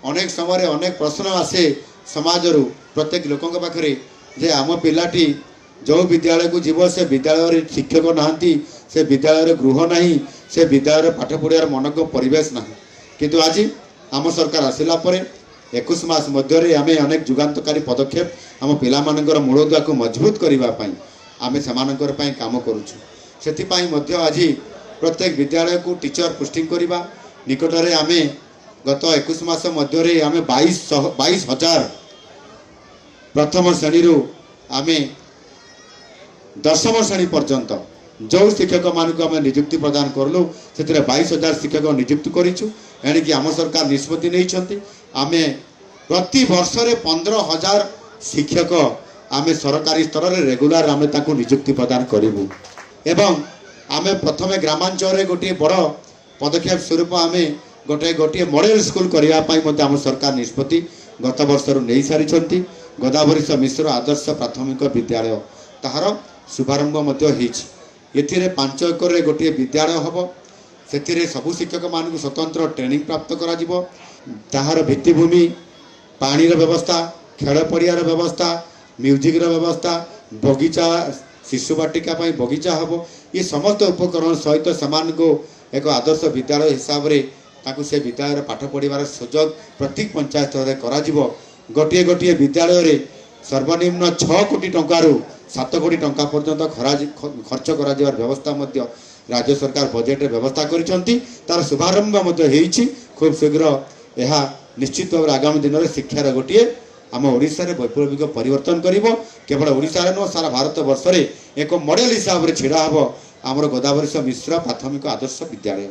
अनेक समय अनेक प्रश्न आसे समाज रु प्रत्येक लोकों पाखे जे आम पिलाटी जो विद्यालय को जीव से विद्यालय शिक्षक नहांती से विद्यालय गृह नहीं से विद्यालय पाठ पढ़ार मन को परिवेश ना किंतु आज आम सरकार आसला 21 मास मध्य आम अनेक जुगान्तकारी पदक्षेप आम पिलामानकर मूलदुआ को मजबूत करने आम से काम करुचु से आज प्रत्येक विद्यालय को टीचर पोस्टिंग करवा निकटरे आम गत 21 मास मध्य आम 22,000 प्रथम श्रेणी आम दशम श्रेणी पर्यंत जो शिक्षक मानक आम नियुक्ति प्रदान करलु से 22,000 शिक्षक नियुक्ति करूँ एणिकी आम सरकार निष्पत्ति नहीं आम प्रति वर्ष 15,000 शिक्षक आम सरकारी स्तर में रेगुलार आम नियुक्ति प्रदान करूँ एवं आम प्रथम ग्रामांचल गोटे बड़ पदक्षेप स्वरूप आम गोटे गोटे मॉडल स्कूल करने आम सरकार निष्पत्ति गत वर्ष नहीं सारी गोदावरी मिश्र आदर्श प्राथमिक विद्यालय ताहार शुभारंभ ये 5 एकर गोटे विद्यालय हम से सबु शिक्षक मान स्वतंत्र ट्रेनिंग प्राप्त कर भित्तिभूमि पानी व्यवस्था खेल पड़ियार व्यवस्था म्यूजिक व्यवस्था बगीचा शिशु बाटिका बगीचा हम ये समस्त उपकरण सहित सामान को एक आदर्श विद्यालय हिसाब से से विद्यालय पाठ पढ़ार सुजोग प्रत्येक पंचायत स्तर में करा गोटे गोटे विद्यालय सर्वनिम्न 6 कोटी टंकार 7 कोटी टंका पर्यंत खर्च कर व्यवस्था राज्य सरकार बजेट रे व्यवस्था करिसंती तार शुभारंभ खूब शीघ्र यह निश्चित भाव आगामी दिन में शिक्षार गोटे आम ओडिशा रे वैप्लविक परिवर्तन करिवो केवल ओडिशा रे न सारा भारत वर्ष रे एक मॉडल हिसाब से छिड़ा हम आमर गोदावरी मिश्र प्राथमिक आदर्श विद्यालय।